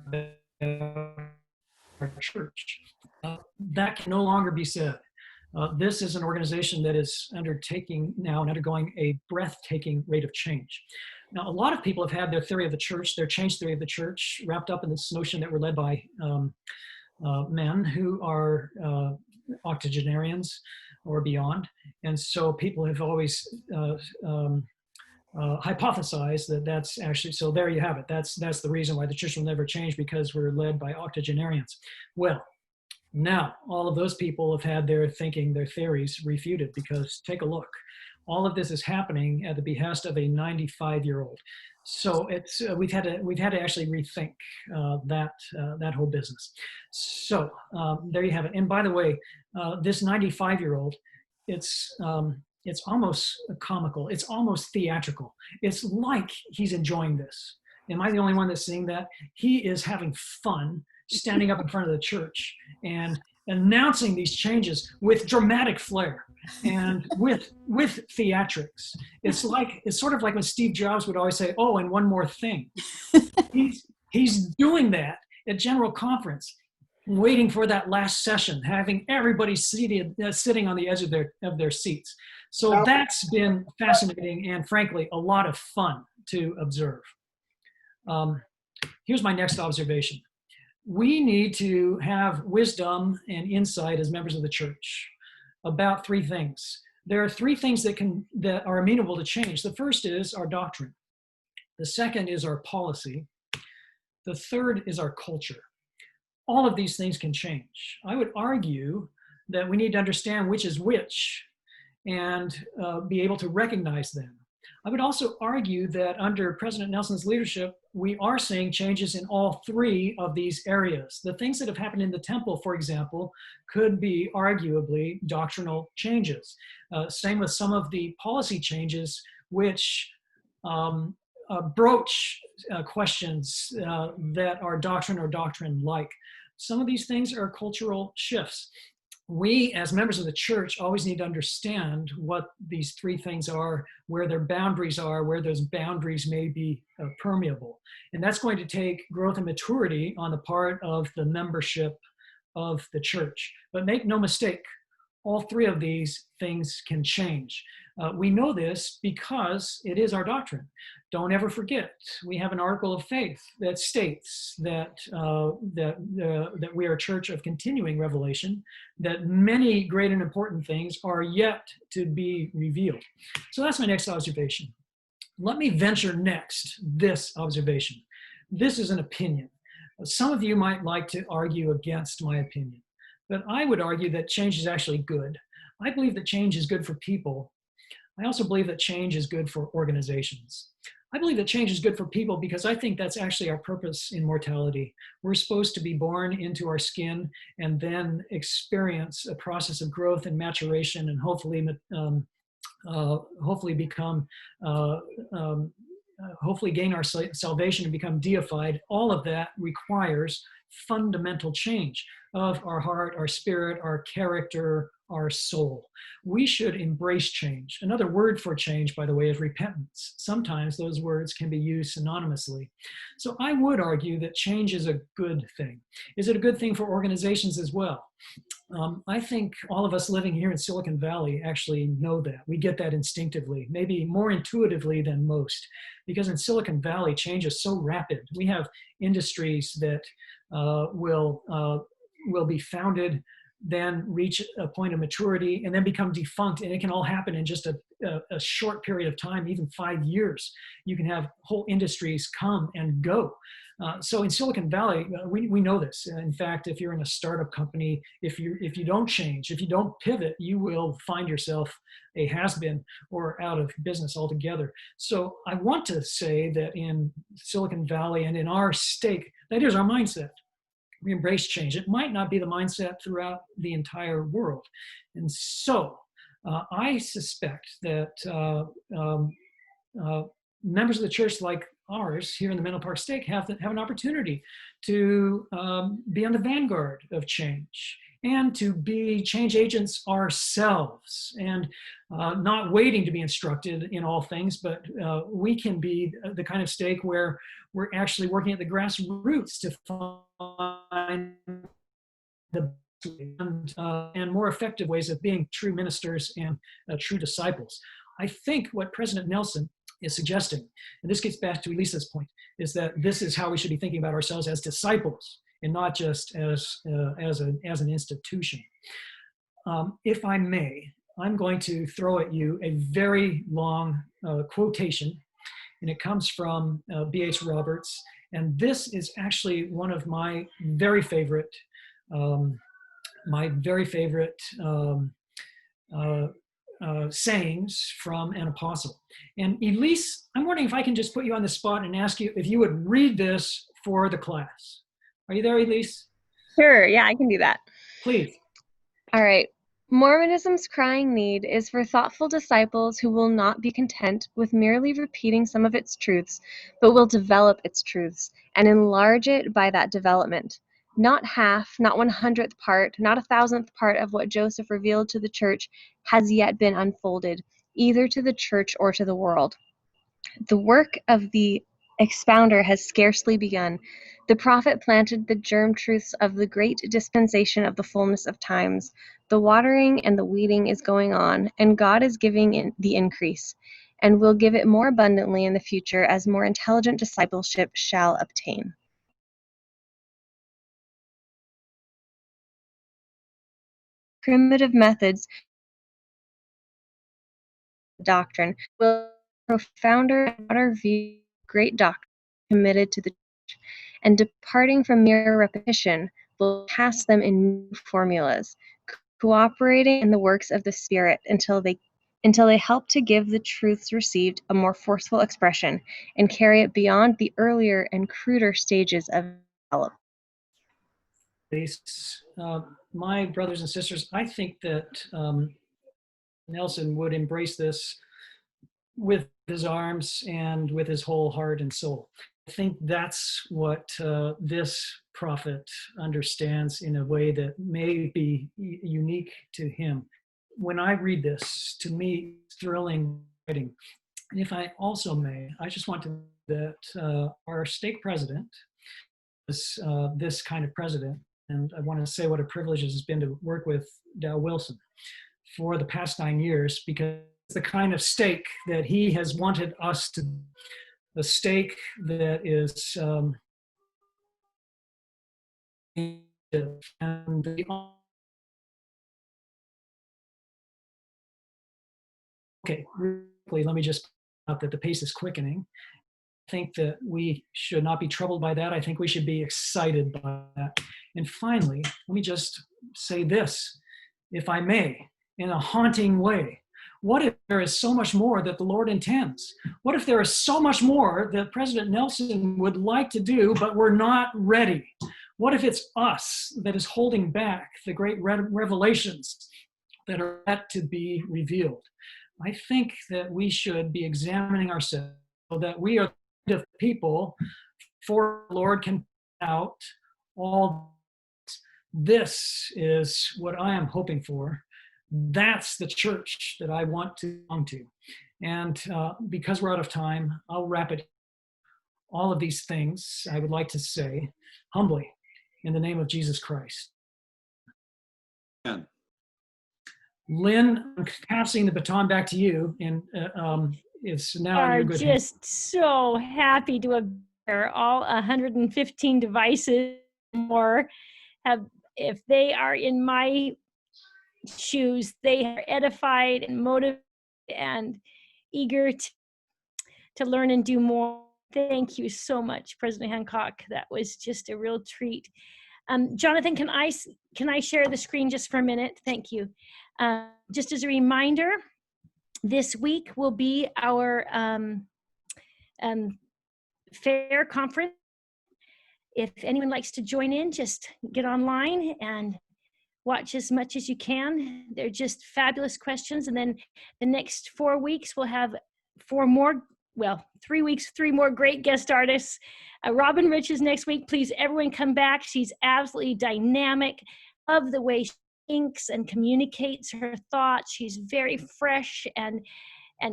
about our church. That can no longer be said. This is an organization that is undergoing a breathtaking rate of change. Now, a lot of people have had their theory of the church, their change theory of the church, wrapped up in this notion that we're led by men who are octogenarians or beyond. And so people have always hypothesized that that's actually, so there you have it. That's the reason why the church will never change, because we're led by octogenarians. Well, now all of those people have had their thinking, their theories refuted, because take a look. All of this is happening at the behest of a 95-year-old. So it's we've had to actually rethink that whole business. So there you have it. And by the way, this 95-year-old, it's almost comical. It's almost theatrical. It's like he's enjoying this. Am I the only one that's seeing that? He is having fun standing up in front of the church and announcing these changes with dramatic flair and with theatrics. It's sort of like when Steve Jobs would always say, "Oh, and one more thing." He's doing that at General Conference, waiting for that last session, having everybody sitting on the edge of their seats. So that's been fascinating and, frankly, a lot of fun to observe. Here's my next observation. We need to have wisdom and insight as members of the church about three things. There are three things that are amenable to change. The first is our doctrine. The second is our policy. The third is our culture. All of these things can change. I would argue that we need to understand which is which and be able to recognize them. I would also argue that under President Nelson's leadership, we are seeing changes in all three of these areas. The things that have happened in the temple, for example, could be arguably doctrinal changes. Same with some of the policy changes which broach questions that are doctrine or doctrine-like. some of these things are cultural shifts. We, as members of the church, always need to understand what these three things are, where their boundaries are, where those boundaries may be permeable. And that's going to take growth and maturity on the part of the membership of the church. But make no mistake, all three of these things can change. We know this because it is our doctrine. Don't ever forget, we have an article of faith that states that, that we are a church of continuing revelation, that many great and important things are yet to be revealed. So that's my next observation. Let me venture next this observation. This is an opinion. Some of you might like to argue against my opinion, but I would argue that change is actually good. I believe that change is good for people. I also believe that change is good for organizations. I believe that change is good for people because I think that's actually our purpose in mortality. We're supposed to be born into our skin and then experience a process of growth and maturation and hopefully become, hopefully gain our salvation and become deified. All of that requires fundamental change of our heart, our spirit, our character, our soul. We should embrace change. Another word for change, by the way, is repentance. Sometimes those words can be used synonymously. So I would argue that change is a good thing. Is it a good thing for organizations as well? I think all of us living here in Silicon Valley actually know that. We get that instinctively, maybe more intuitively than most, because in Silicon Valley, change is so rapid. We have industries that will be founded, then reach a point of maturity, and then become defunct. And it can all happen in just a short period of time, even 5 years. You can have whole industries come and go. So in Silicon Valley, we know this. In fact, if you're in a startup company, if you don't change, if you don't pivot, you will find yourself a has-been or out of business altogether. So I want to say that in Silicon Valley and in our stake, that is our mindset. We embrace change. It might not be the mindset throughout the entire world. And so I suspect that members of the church like ours here in the Menlo Park Stake have an opportunity to be on the vanguard of change and to be change agents ourselves, and not waiting to be instructed in all things, but we can be the kind of stake where we're actually working at the grassroots to find the and more effective ways of being true ministers and true disciples. I think what President Nelson is suggesting, and this gets back to Elisa's point, is that this is how we should be thinking about ourselves as disciples and not just as an institution. If I may, I'm going to throw at you a very long quotation, and it comes from B.H. Roberts, and this is actually one of my very favorite sayings from an apostle. And Elise, I'm wondering if I can just put you on the spot and ask you if you would read this for the class. Are you there, Elise? Sure, yeah, I can do that. Please. All right. Mormonism's crying need is for thoughtful disciples who will not be content with merely repeating some of its truths, but will develop its truths and enlarge it by that development. Not half, not 100th part, not 1,000th part of what Joseph revealed to the church has yet been unfolded, either to the church or to the world. The work of the expounder has scarcely begun. The prophet planted the germ truths of the great dispensation of the fullness of times. The watering and the weeding is going on, and God is giving the increase, and will give it more abundantly in the future as more intelligent discipleship shall obtain. Primitive methods doctrine will profounder and broader view great doctrine committed to the church, and departing from mere repetition will cast them in new formulas, cooperating in the works of the Spirit until they help to give the truths received a more forceful expression and carry it beyond the earlier and cruder stages of development. My brothers and sisters, I think that Nelson would embrace this with his arms and with his whole heart and soul. I think that's what this prophet understands in a way that may be unique to him. When I read this, to me, it's thrilling writing. And if I also may, I just want to that our stake president is this kind of president. And I want to say what a privilege it has been to work with Dow Wilson for the past 9 years, because it's the kind of stake that he has wanted us to, the stake that is and the, okay, really, let me just point out that the pace is quickening. I think that we should not be troubled by that. I think we should be excited by that. And finally, let me just say this, if I may, in a haunting way. What if there is so much more that the Lord intends? What if there is so much more that President Nelson would like to do, but we're not ready? What if it's us that is holding back the great revelations that are yet to be revealed? I think that we should be examining ourselves so that we are the people for the Lord can out all. This is what I am hoping for. That's the church that I want to belong to. And because we're out of time, I'll wrap it. All of these things I would like to say humbly in the name of Jesus Christ. Amen. Lynn, I'm passing the baton back to you, and it's now in your good hands. Just so happy to have all 115 devices more have, if they are in my shoes, they are edified and motivated and eager to learn and do more. Thank you so much, President Hancock. That was just a real treat. Jonathan, can I share the screen just for a minute? Thank you. Just as a reminder, this week will be our fair conference. If anyone likes to join in, just get online and watch as much as you can. They're just fabulous questions. And then the next 4 weeks, we'll have 3 weeks, 3 more great guest artists. Robin Rich is next week. Please, everyone come back. She's absolutely dynamic. Love the way she thinks and communicates her thoughts. She's very fresh and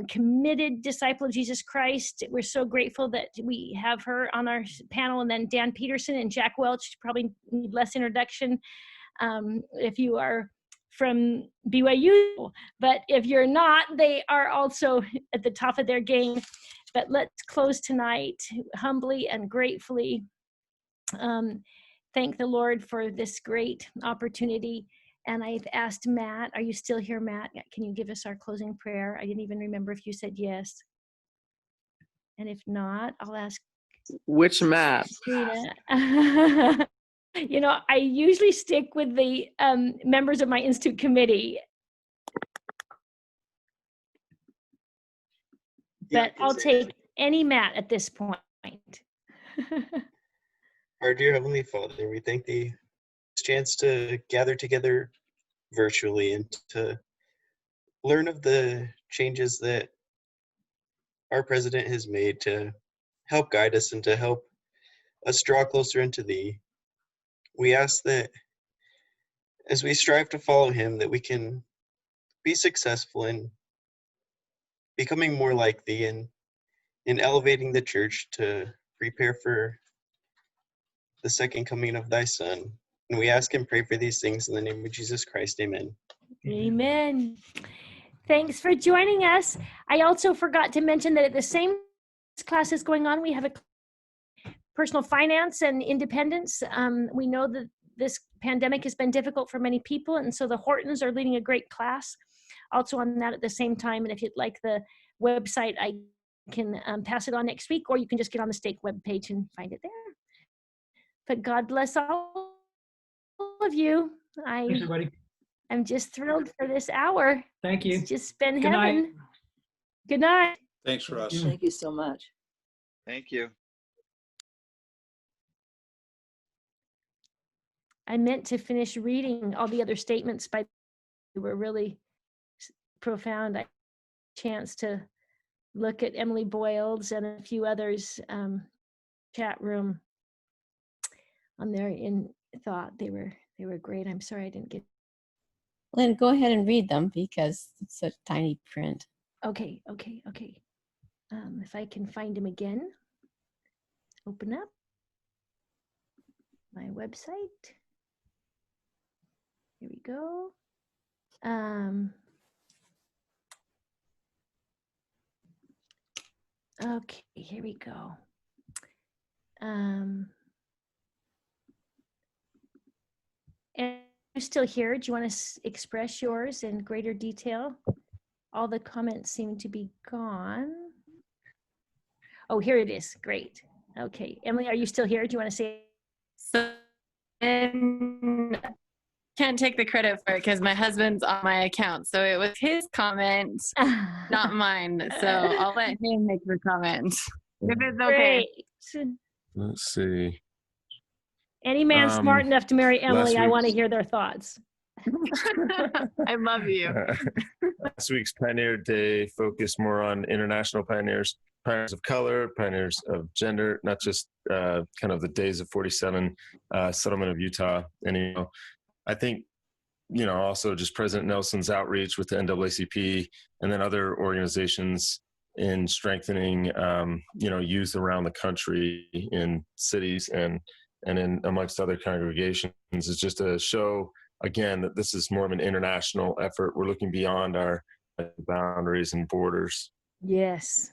committed disciple of Jesus Christ. We're so grateful that we have her on our panel. And then Dan Peterson and Jack Welch probably need less introduction if you are from BYU, but if you're not, they are also at the top of their game. But let's close tonight humbly and gratefully. Thank the Lord for this great opportunity. And I've asked Matt, are you still here, Matt? Can you give us our closing prayer? I didn't even remember if you said yes. And if not, I'll ask. Which Matt? You know, I usually stick with the members of my Institute committee. But I'll take any Matt at this point. Our dear Heavenly Father, we thank Thee for this chance to gather together virtually and to learn of the changes that our president has made to help guide us and to help us draw closer into Thee. We ask that as we strive to follow Him, that we can be successful in becoming more like Thee and in elevating the church to prepare for the second coming of Thy Son. And we ask and pray for these things in the name of Jesus Christ. Amen. Amen. Thanks for joining us. I also forgot to mention that at the same class is going on, we have a personal finance and independence. We know that this pandemic has been difficult for many people, and so the Hortons are leading a great class also on that at the same time. And if you'd like the website, I can pass it on next week, or you can just get on the stake webpage and find it there. But God bless all of you. Thanks, everybody. I'm just thrilled for this hour. Thank you. It's just been Good heaven. night. Good night. Thanks, Russ. Thank you so much. Thank you. I meant to finish reading all the other statements, but they were really profound. I had a chance to look at Emily Boyles and a few others chat room on there in thought. They were great. I'm sorry I didn't get. Lynn, go ahead and read them because it's a tiny print. Okay. If I can find them again, open up my website. Here we go. Okay, here we go. And you're still here. Do you want to express yours in greater detail? All the comments seem to be gone. Oh, here it is. Great. Okay, Emily, are you still here? Do you want to say? So, can't take the credit for it because my husband's on my account. So it was his comment, not mine. So I'll let him make the comment. If it's okay. Great. Let's see. Any man smart enough to marry Emily, I want to hear their thoughts. I love you. Last week's Pioneer Day focused more on international pioneers, pioneers of color, pioneers of gender, not just kind of the days of 47 settlement of Utah. And, I think, also just President Nelson's outreach with the NAACP and then other organizations in strengthening, youth around the country in cities and in amongst other congregations is just to show, again, that this is more of an international effort. We're looking beyond our boundaries and borders. Yes,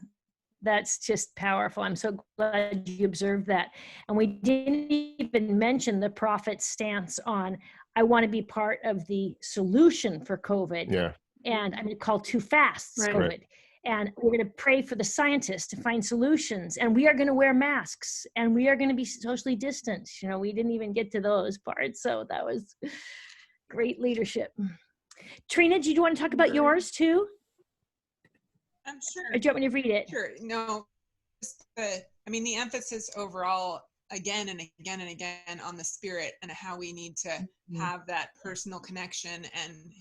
that's just powerful. I'm so glad you observed that. And we didn't even mention the prophet's stance on, I want to be part of the solution for COVID. Yeah. And I'm going to call too fast COVID. Right. And we're going to pray for the scientists to find solutions. And we are going to wear masks. And we are going to be socially distant. We didn't even get to those parts. So that was great leadership. Trina, do you want to talk about yours too? I'm sure. Or do you want me to read it? Sure. No, the emphasis overall, again and again and again, on the Spirit and how we need to have that personal connection.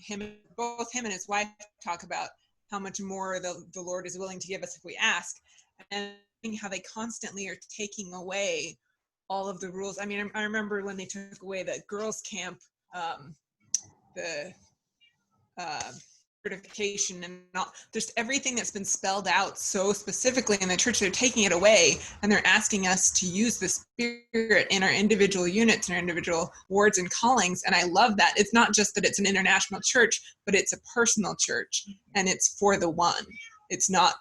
And both him and his wife talk about how much more the Lord is willing to give us if we ask, and how they constantly are taking away all of the rules. I mean, I remember when they took away the girls' camp, the certification and all, there's everything that's been spelled out so specifically in the church. They're taking it away, and they're asking us to use the Spirit in our individual units and our individual wards and callings. And I love that. It's not just that it's an international church, but it's a personal church, and it's for the one. It's not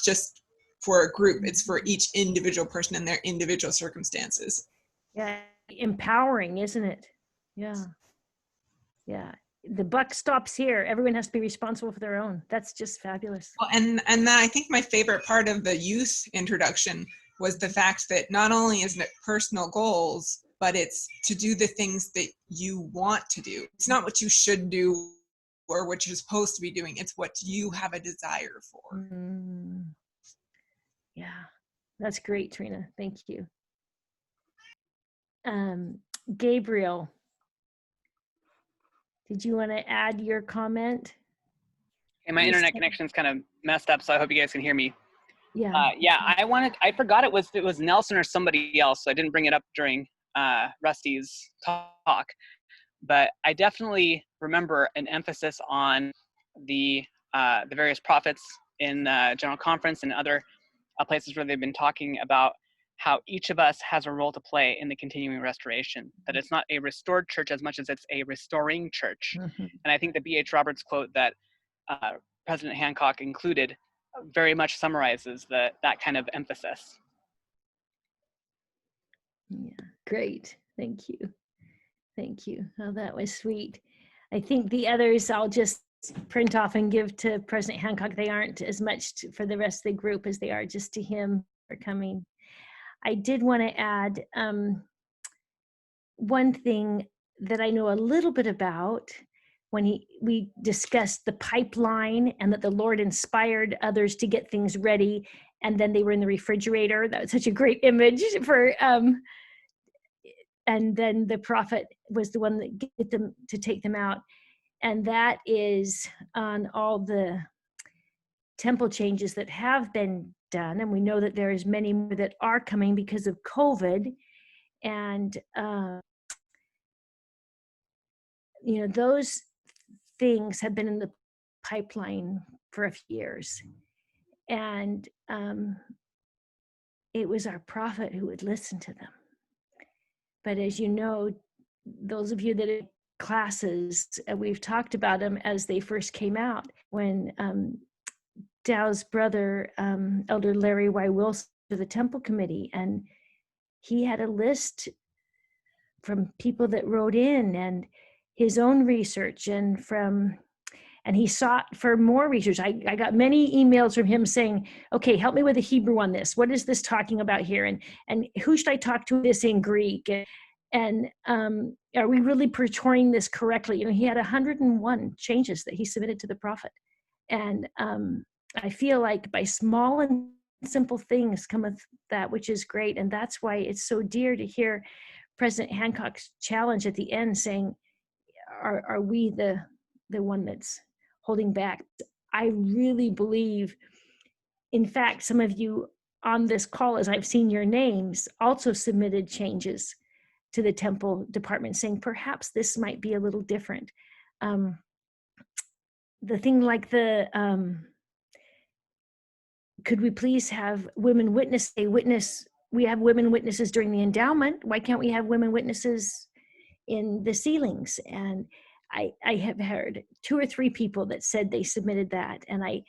just for a group. It's for each individual person in their individual circumstances. Yeah, empowering, isn't it? Yeah. The buck stops here. Everyone has to be responsible for their own. That's just fabulous. Well, and then I think my favorite part of the youth introduction was the fact that not only is it personal goals, but it's to do the things that you want to do. It's not what you should do or what you're supposed to be doing. It's what you have a desire for. Mm-hmm. Yeah, that's great, Trina. Thank you. Gabriel, did you want to add your comment? Hey, my internet connection's kind of messed up, so I hope you guys can hear me. Yeah. I forgot it was Nelson or somebody else, so I didn't bring it up during Rusty's talk. But I definitely remember an emphasis on the various prophets in General Conference and other places where they've been talking about how each of us has a role to play in the continuing restoration, that it's not a restored church as much as it's a restoring church. Mm-hmm. And I think the B.H. Roberts quote that President Hancock included very much summarizes that kind of emphasis. Yeah, great. Thank you. Oh, that was sweet. I think the others I'll just print off and give to President Hancock. They aren't as much for the rest of the group as they are just to him for coming. I did want to add one thing that I know a little bit about when we discussed the pipeline and that the Lord inspired others to get things ready, and then they were in the refrigerator. That was such a great image for, and then the prophet was the one that get them to take them out. And that is on all the temple changes that have been done, and we know that there is many more that are coming because of COVID. And those things have been in the pipeline for a few years, and it was our prophet who would listen to them. But as you know, those of you that have classes, we've talked about them as they first came out, when Dow's brother, Elder Larry Y. Wilson, to the Temple Committee, and he had a list from people that wrote in and his own research, and he sought for more research. I got many emails from him saying, okay, help me with the Hebrew on this. What is this talking about here? And who should I talk to this in Greek? And are we really portraying this correctly? He had 101 changes that he submitted to the prophet. And I feel like by small and simple things cometh that which is great. And that's why it's so dear to hear President Hancock's challenge at the end saying, are we the one that's holding back? I really believe, in fact, some of you on this call, as I've seen your names, also submitted changes to the temple department saying perhaps this might be a little different. The thing like could we please have women witness? We have women witnesses during the endowment. Why can't we have women witnesses in the ceilings? And I have heard 2 or 3 people that said they submitted that. And I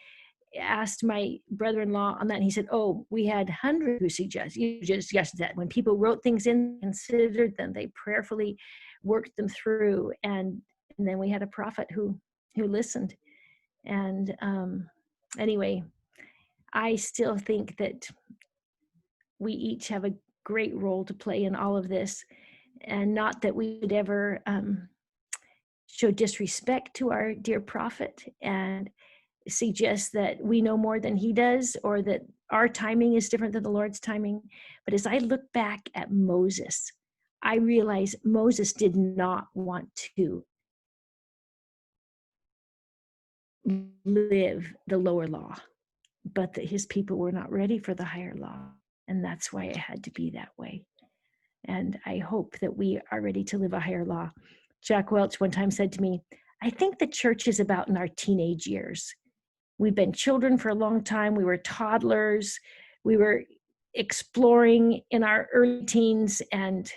asked my brother-in-law on that, and he said, oh, we had hundreds who suggested that. When people wrote things in, considered them, they prayerfully worked them through. And then we had a prophet who listened. And anyway, I still think that we each have a great role to play in all of this, and not that we would ever show disrespect to our dear prophet and suggest that we know more than he does, or that our timing is different than the Lord's timing. But as I look back at Moses, I realize Moses did not want to live the lower law, but that his people were not ready for the higher law. And that's why it had to be that way. And I hope that we are ready to live a higher law. Jack Welch one time said to me, I think the church is about in our teenage years. We've been children for a long time. We were toddlers. We were exploring in our early teens, and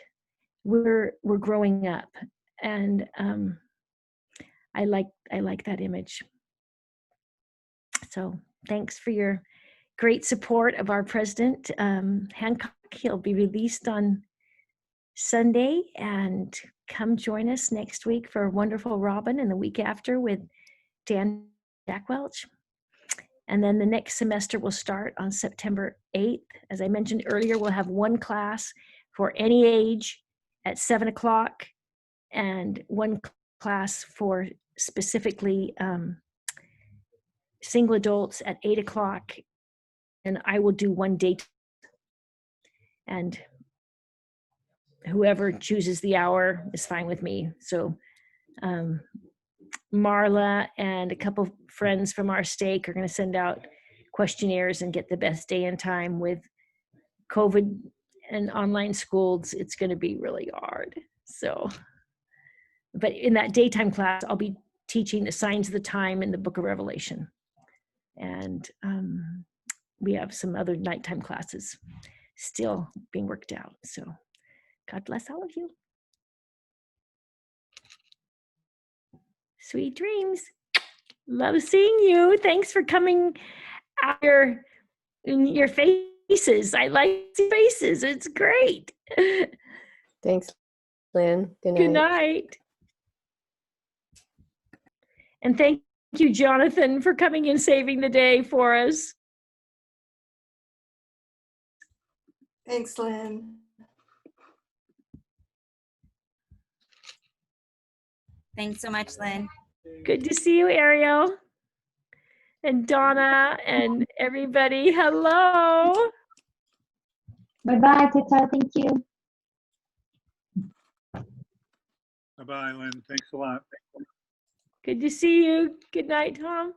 we're growing up. And I like that image. So thanks for your great support of our president, Hancock. He'll be released on Sunday, and come join us next week for Wonderful Robin, and the week after with Dan Jack Welch. And then the next semester will start on September 8th. As I mentioned earlier, we'll have one class for any age at 7 o'clock, and one class for specifically single adults at 8 o'clock. And I will do one day. And whoever chooses the hour is fine with me. So Marla and a couple friends from our stake are going to send out questionnaires and get the best day and time. With COVID and online schools, it's going to be really hard. So, but in that daytime class, I'll be teaching the signs of the time in the book of Revelation. And we have some other nighttime classes still being worked out. So God bless all of you. Sweet dreams. Love seeing you. Thanks for coming out your faces. I like the faces. It's great. Thanks, Lynn. Good night. Good night. And thank you, Jonathan, for coming and saving the day for us. Thanks, Lynn. Thanks so much, Lynn. Good to see you, Ariel. And Donna and everybody. Hello. Bye-bye, Tita. Thank you. Bye-bye, Lynn. Thanks a lot. Good to see you. Good night, Tom.